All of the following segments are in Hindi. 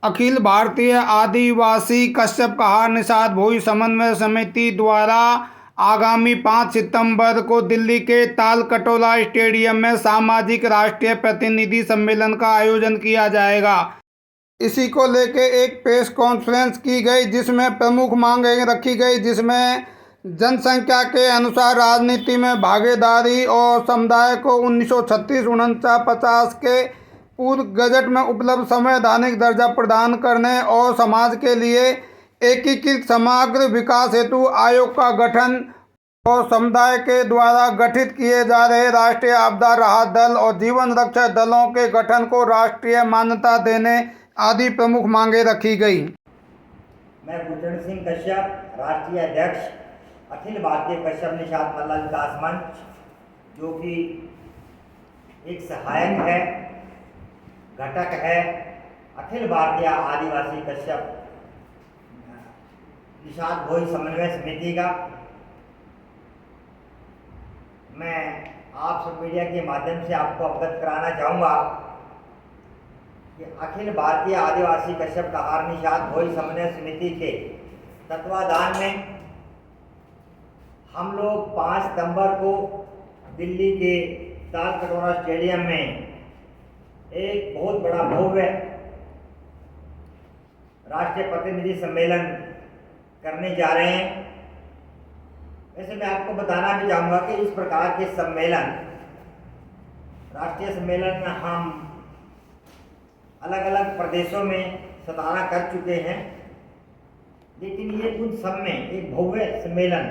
अखिल भारतीय आदिवासी कश्यप कहार निषाद भोई समन्वय समिति द्वारा आगामी 5 सितंबर को दिल्ली के तालकटोरा स्टेडियम में सामाजिक राष्ट्रीय प्रतिनिधि सम्मेलन का आयोजन किया जाएगा। इसी को लेके एक प्रेस कॉन्फ्रेंस की गई जिसमें प्रमुख मांगें रखी गई, जिसमें जनसंख्या के अनुसार राजनीति में भागीदारी और समुदाय को 1936-49-50 के पूर्व गजट में उपलब्ध संवैधानिक दर्जा प्रदान करने और समाज के लिए एकीकृत समग्र विकास हेतु आयोग का गठन और समुदाय के द्वारा गठित किए जा रहे राष्ट्रीय आपदा राहत दल और जीवन रक्षा दलों के गठन को राष्ट्रीय मान्यता देने आदि प्रमुख मांगें रखी गई। मैं गुरचरण सिंह कश्यप, राष्ट्रीय अध्यक्ष अखिल भारतीय कश्यप निषाद महिला विकास मंच, जो कि एक सहायक है, घटक है अखिल भारतीय आदिवासी कश्यप निषाद भोई समन्वय समिति का, मैं आप सब मीडिया के माध्यम से आपको अवगत कराना चाहूँगा कि अखिल भारतीय आदिवासी कश्यप कहार निषाद भोई समन्वय समिति के तत्वाधान में हम लोग 5 सितंबर को दिल्ली के तालकटोरा स्टेडियम में एक बहुत बड़ा भव्य राष्ट्रीय प्रतिनिधि सम्मेलन करने जा रहे हैं। वैसे मैं आपको बताना भी चाहूँगा कि इस प्रकार के सम्मेलन, राष्ट्रीय सम्मेलन में हम अलग अलग प्रदेशों में 17 कर चुके हैं, लेकिन ये उन सब में एक भव्य सम्मेलन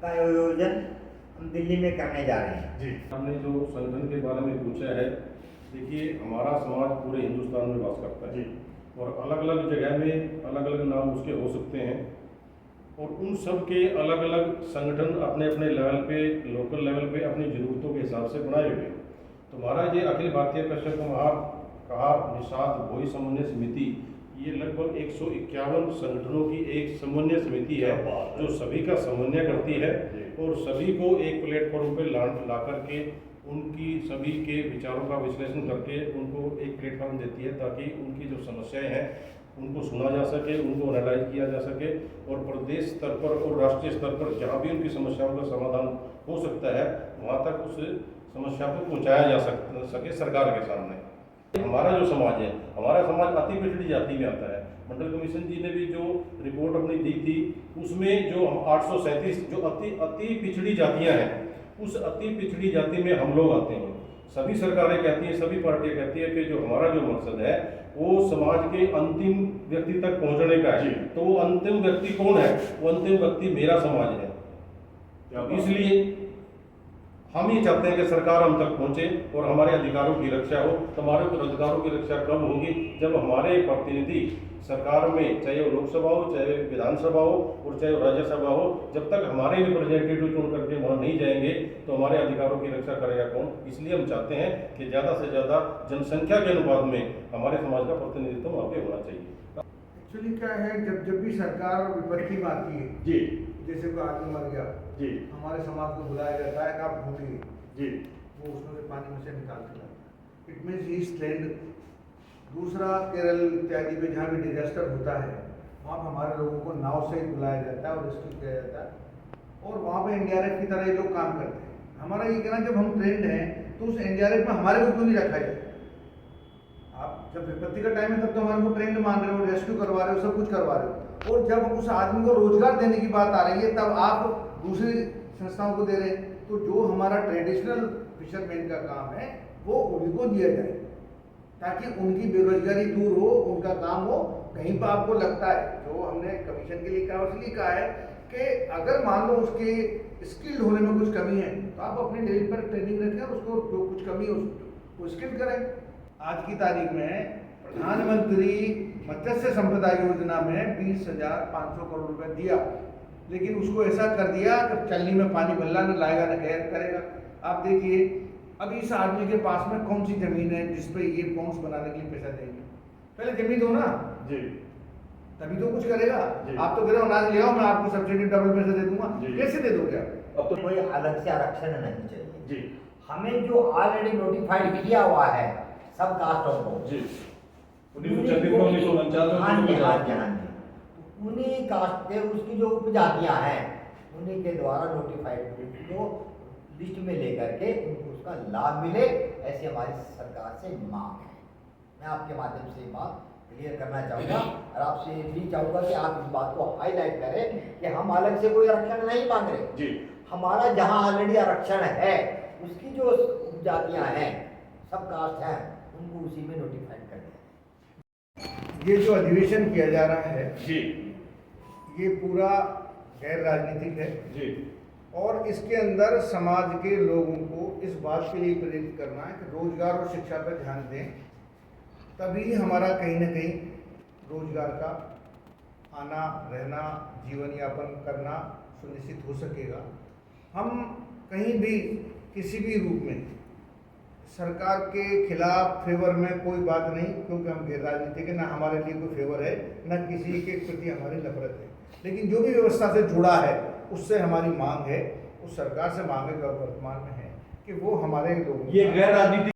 का आयोजन हम दिल्ली में करने जा रहे हैं। जी, हमने जो संगठन के बारे में पूछा है, देखिए हमारा समाज पूरे हिंदुस्तान में वास करता है जी, और अलग अलग जगह में अलग अलग नाम उसके हो सकते हैं, और उन सब के अलग अलग संगठन अपने अपने लेवल पे, लोकल लेवल पे अपनी ज़रूरतों के हिसाब से बनाए हुए हैं। तो हमारा ये अखिल भारतीय कश्यप कहार निषाद भोई समन्वय समिति, ये लगभग 151 संगठनों की एक समन्वय समिति है जो सभी का समन्वय करती है और सभी को एक प्लेटफॉर्म पे ला करके उनकी सभी के विचारों का विश्लेषण करके उनको एक प्लेटफॉर्म देती है, ताकि उनकी जो समस्याएं हैं उनको सुना जा सके, उनको एनालाइज किया जा सके, और प्रदेश स्तर पर और राष्ट्रीय स्तर पर जहाँ भी उनकी समस्याओं का समाधान हो सकता है वहाँ तक उस समस्या को पहुँचाया जा सके सरकार के सामने। हमारा जो समाज है, हमारा समाज अति पिछड़ी जाति में आता है। मंडल कमीशन जी ने भी जो रिपोर्ट अपनी दी थी उसमें जो 837 जो अति पिछड़ी जातियां हैं, उस अति पिछड़ी जाति में हम लोग आते हैं। सभी सरकारें कहती हैं, सभी पार्टियां कहती हैं कि जो हमारा जो मकसद है वो समाज के अंतिम व्यक्ति तक पहुंचने का है। तो वो अंतिम व्यक्ति कौन है? वो अंतिम व्यक्ति मेरा समाज है। इसलिए हम ये चाहते हैं कि सरकार हम तक पहुंचे और हमारे अधिकारों की रक्षा हो। तो हमारे अधिकारों की रक्षा कब होगी? जब हमारे प्रतिनिधि सरकार में, चाहे वो लोकसभा हो, चाहे विधानसभा हो और चाहे वो राज्यसभा हो, जब तक हमारे रिप्रेजेंटेटिव चुन करके वहाँ नहीं जाएंगे तो हमारे अधिकारों की रक्षा करेगा कौन? इसलिए हम चाहते हैं कि ज़्यादा से ज़्यादा जनसंख्या के अनुपात में हमारे समाज का प्रतिनिधित्व वहाँ पे होना चाहिए। एक्चुअली क्या है, जब भी सरकार विपत्ति में आती है जी, जैसे कोई आदमी मर गया जी, हमारे समाज को बुलाया जाता है कि आप ढूंढिए जी, वो उसमें से पानी में से निकालते जाते हैं। It means he trend. दूसरा, केरल इत्यादि में जहाँ भी डिजास्टर होता है वहाँ पर हमारे लोगों को नाव से ही बुलाया जाता है और रेस्क्यू किया जाता है, और वहाँ पे एनडीआरएफ की तरह ये लोग काम करते हैं। हमारा ये कहना, जब हम ट्रेंड हैं तो उस एनडीआरएफ में हमारे को क्यों नहीं रखा जाए? आप जब विपत्ति का टाइम है तब तो हमारे को ट्रेंड मान रहे हो, रेस्क्यू करवा रहे हो, सब कुछ करवा रहे हो, और जब उस आदमी को रोजगार देने की बात आ रही है तब आप दूसरी संस्थाओं को दे रहे हैं। तो जो हमारा ट्रेडिशनल फिशरमैन का काम है वो उन्हीं को दिया जाए, ताकि उनकी बेरोजगारी दूर हो, उनका काम हो, कहीं पर आपको लगता है। जो हमने कमीशन के लिए कहा, इसलिए कहा है कि अगर मान लो उसके स्किल्ड होने में कुछ कमी है तो आप अपने लेवल पर ट्रेनिंग रखें और उसको जो कुछ कमी है उसको स्किल्ड करें। आज की तारीख में प्रधानमंत्री मत्स्य संपदा योजना में 20,500 करोड़ रुपए दिया, लेकिन उसको ऐसा कर दिया कि चलनी में पानी भल्ला न लाएगा न गैर करेगा। आप देखिए अब इस आदमी के पास में कौन सी जमीन है जिसपे ये पॉन्ड्स बनाने के लिए पैसा देंगे? पहले जमीन दो ना जी, तभी तो कुछ करेगा। आप तो कह रहे हो अनाज ले आओ, मैं आपको सब्सिडी डबल पैसे दे दूंगा, कैसे दे दोगे आप? अब तो कोई अलग से आरक्षण नहीं चाहिए जी, हमें जो ऑलरेडी नोटिफाइड किया हुआ है सब कास्टों को, 1936 में 1949 में हाँ जी, उनको हाँ बचा जी, हाँ जी। उन्हीं कास्ट के उसकी जो उपजातियां हैं उन्हीं के द्वारा नोटिफाइड को लिस्ट में लेकर के उनको उसका लाभ मिले, ऐसी हमारी सरकार से मांग है। मैं आपके माध्यम से ये बात क्लियर करना चाहूँगा और आपसे ये भी चाहूँगा कि आप इस बात को हाईलाइट करें कि हम अलग से कोई आरक्षण नहीं मांग रहे जी। हमारा जहाँ ऑलरेडी आरक्षण है उसकी जो उपजातियां हैं सब कास्ट हैं उनको उसी में नोटिफाइड कर दें। ये जो अधिवेशन किया जा रहा है जी ये पूरा गैर राजनीतिक है जी और इसके अंदर समाज के लोगों को इस बात के लिए प्रेरित करना है कि रोजगार और शिक्षा पर ध्यान दें, तभी हमारा कहीं ना कहीं रोजगार का आना रहना जीवन यापन करना सुनिश्चित हो सकेगा। हम कहीं भी किसी भी रूप में सरकार के खिलाफ फेवर में कोई बात नहीं, क्योंकि हम गैर राजनीतिक है, ना हमारे लिए कोई फेवर है ना किसी के प्रति हमारी नफरत है, लेकिन जो भी व्यवस्था से जुड़ा है उससे हमारी मांग है, उस सरकार से मांग है जो वर्तमान में है कि वो हमारे लोगों ये गैर राजनीतिक